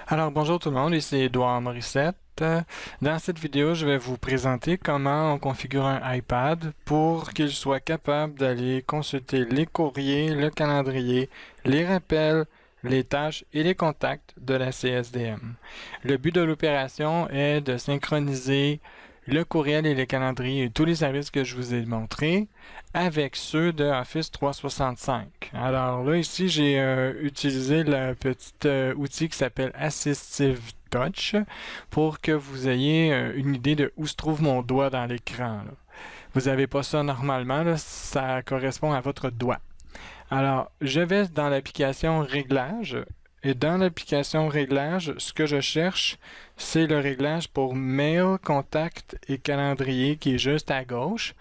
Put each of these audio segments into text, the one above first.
Alors bonjour tout le monde, ici Édouard Morissette. Dans cette vidéo, je vais vous présenter comment on configure un iPad pour qu'il soit capable d'aller consulter les courriers, le calendrier, les rappels, les tâches et les contacts de la CSDM. Le but de l'opération est de synchroniser le courriel et le calendrier et tous les services que je vous ai montrés avec ceux de Office 365. Alors là, ici, j'ai utilisé le petit outil qui s'appelle Assistive Touch pour que vous ayez une idée de où se trouve mon doigt dans l'écran. Vous n'avez pas ça normalement, là, ça correspond à votre doigt. Alors, je vais dans l'application Réglages. Et dans l'application Réglages, ce que je cherche, c'est le réglage pour Mail, Contact et Calendrier qui est juste à gauche.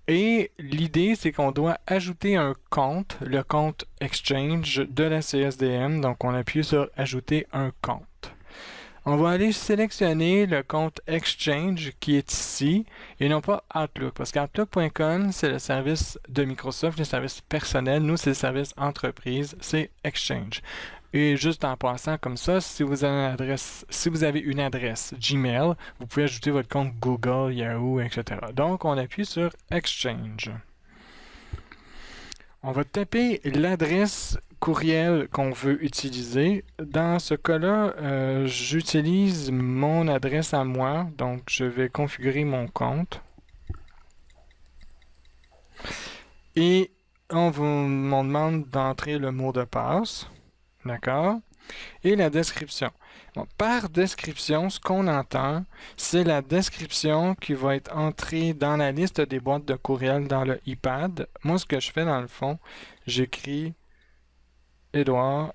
Et l'idée, c'est qu'on doit ajouter un compte, le compte Exchange de la CSDM. Donc, on appuie sur Ajouter un compte. On va aller sélectionner le compte Exchange qui est ici et non pas Outlook. Parce qu'Outlook.com, c'est le service de Microsoft, le service personnel. Nous, c'est le service entreprise, c'est Exchange. Et juste en passant comme ça, si vous avez une adresse Gmail, vous pouvez ajouter votre compte Google, Yahoo, etc. Donc, on appuie sur Exchange. On va taper l'adresse courriel qu'on veut utiliser. Dans ce cas-là, j'utilise mon adresse à moi. Donc, je vais configurer mon compte. Et on m'en demande d'entrer le mot de passe. D'accord? Et la description. Bon, par description, ce qu'on entend, c'est la description qui va être entrée dans la liste des boîtes de courriel dans le iPad. Moi, ce que je fais dans le fond, j'écris Édouard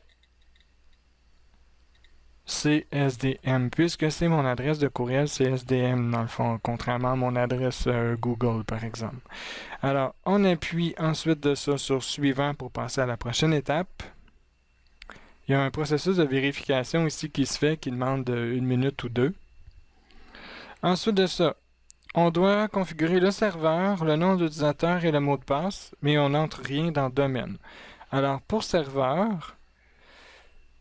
CSDM, puisque c'est mon adresse de courriel CSDM dans le fond, contrairement à mon adresse Google, par exemple. Alors, on appuie ensuite de ça sur Suivant pour passer à la prochaine étape. Il y a un processus de vérification ici qui se fait, qui demande 1 minute ou 2. Ensuite de ça, on doit configurer le serveur, le nom d'utilisateur et le mot de passe, mais on n'entre rien dans Domaine. Alors, pour serveur,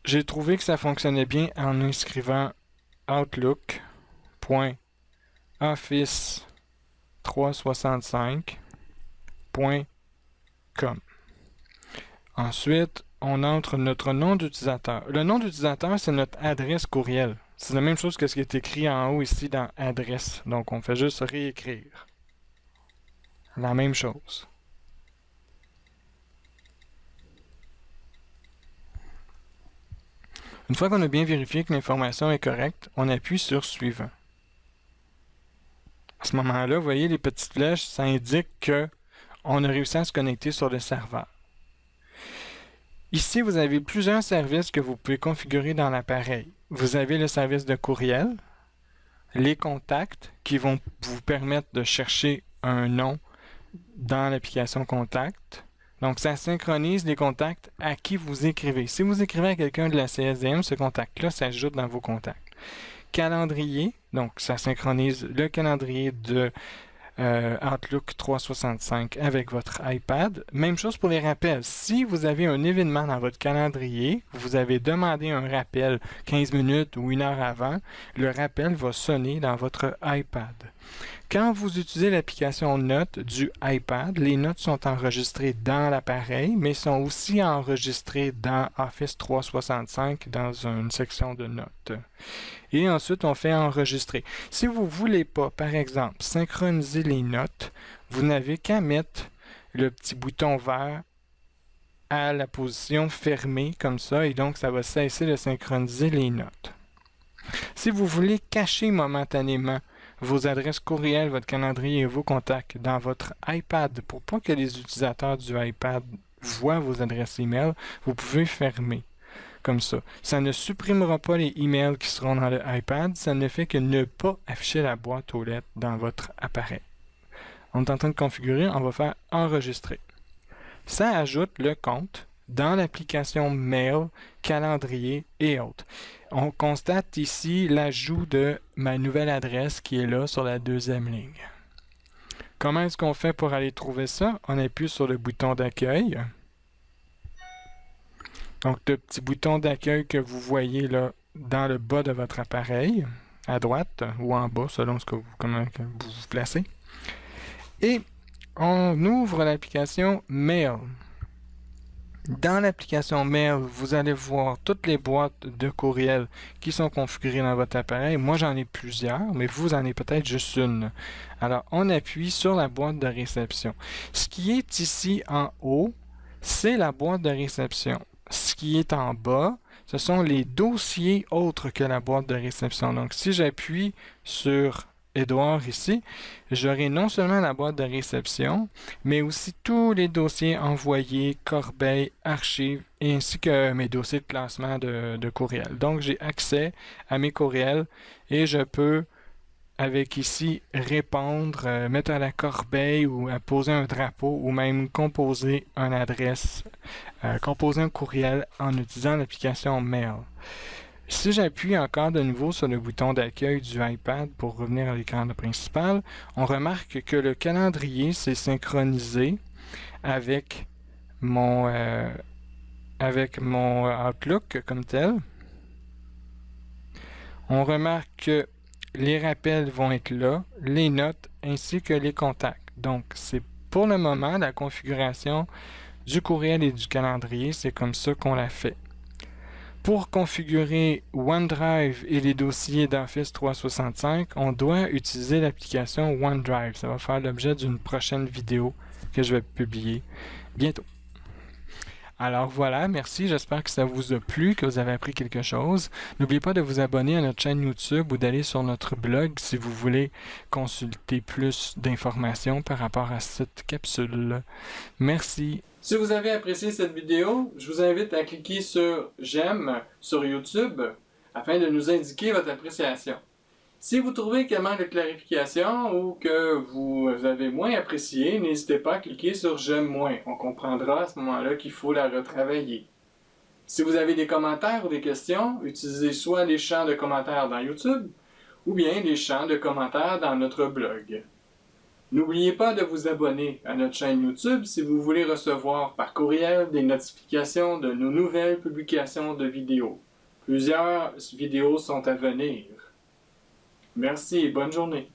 j'ai trouvé que ça fonctionnait bien en inscrivant outlook.office365.com. Ensuite, on entre notre nom d'utilisateur. Le nom d'utilisateur, c'est notre adresse courriel. C'est la même chose que ce qui est écrit en haut ici dans adresse. Donc, on fait juste réécrire. La même chose. Une fois qu'on a bien vérifié que l'information est correcte, on appuie sur Suivant. À ce moment-là, vous voyez les petites flèches, ça indique qu'on a réussi à se connecter sur le serveur. Ici, vous avez plusieurs services que vous pouvez configurer dans l'appareil. Vous avez le service de courriel, les contacts qui vont vous permettre de chercher un nom dans l'application Contact. Donc, ça synchronise les contacts à qui vous écrivez. Si vous écrivez à quelqu'un de la CSDM, ce contact-là s'ajoute dans vos contacts. Calendrier, donc ça synchronise le calendrier de Outlook 365 avec votre iPad. Même chose pour les rappels. Si vous avez un événement dans votre calendrier, vous avez demandé un rappel 15 minutes ou 1 heure avant, le rappel va sonner dans votre iPad. Quand vous utilisez l'application Notes du iPad, les notes sont enregistrées dans l'appareil, mais sont aussi enregistrées dans Office 365 dans une section de notes. Et ensuite, on fait enregistrer. Si vous ne voulez pas, par exemple, synchroniser les notes, vous n'avez qu'à mettre le petit bouton vert à la position fermée, comme ça, et donc ça va cesser de synchroniser les notes. Si vous voulez cacher momentanément vos adresses courriel, votre calendrier et vos contacts dans votre iPad pour pas que les utilisateurs du iPad voient vos adresses email, vous pouvez fermer comme ça. Ça ne supprimera pas les emails qui seront dans le iPad, ça ne fait que ne pas afficher la boîte aux lettres dans votre appareil. On est en train de configurer, on va faire enregistrer. Ça ajoute le compte dans l'application Mail, Calendrier et autres. On constate ici l'ajout de ma nouvelle adresse qui est là sur la 2e ligne. Comment est-ce qu'on fait pour aller trouver ça? On appuie sur le bouton d'accueil. Donc, le petit bouton d'accueil que vous voyez là dans le bas de votre appareil, à droite ou en bas, selon comment que vous vous placez. Et on ouvre l'application Mail. Dans l'application Mail, vous allez voir toutes les boîtes de courriel qui sont configurées dans votre appareil. Moi, j'en ai plusieurs, mais vous en avez peut-être juste une. Alors, on appuie sur la boîte de réception. Ce qui est ici en haut, c'est la boîte de réception. Ce qui est en bas, ce sont les dossiers autres que la boîte de réception. Donc, si j'appuie sur Édouard ici, j'aurai non seulement la boîte de réception, mais aussi tous les dossiers envoyés, corbeilles, archives, ainsi que mes dossiers de classement de courriel. Donc, j'ai accès à mes courriels et je peux, avec ici, répondre, mettre à la corbeille ou à poser un drapeau ou même composer une adresse, composer un courriel en utilisant l'application Mail. Si j'appuie encore de nouveau sur le bouton d'accueil du iPad pour revenir à l'écran principal, on remarque que le calendrier s'est synchronisé avec mon Outlook comme tel. On remarque que les rappels vont être là, les notes ainsi que les contacts. Donc, c'est pour le moment la configuration du courriel et du calendrier, c'est comme ça qu'on l'a fait. Pour configurer OneDrive et les dossiers d'Office 365, on doit utiliser l'application OneDrive. Ça va faire l'objet d'une prochaine vidéo que je vais publier bientôt. Alors voilà, merci, j'espère que ça vous a plu, que vous avez appris quelque chose. N'oubliez pas de vous abonner à notre chaîne YouTube ou d'aller sur notre blog si vous voulez consulter plus d'informations par rapport à cette capsule. Merci. Si vous avez apprécié cette vidéo, je vous invite à cliquer sur j'aime sur YouTube afin de nous indiquer votre appréciation. Si vous trouvez qu'il manque de clarification ou que vous avez moins apprécié, n'hésitez pas à cliquer sur j'aime moins. On comprendra à ce moment-là qu'il faut la retravailler. Si vous avez des commentaires ou des questions, utilisez soit les champs de commentaires dans YouTube ou bien les champs de commentaires dans notre blog. N'oubliez pas de vous abonner à notre chaîne YouTube si vous voulez recevoir par courriel des notifications de nos nouvelles publications de vidéos. Plusieurs vidéos sont à venir. Merci et bonne journée.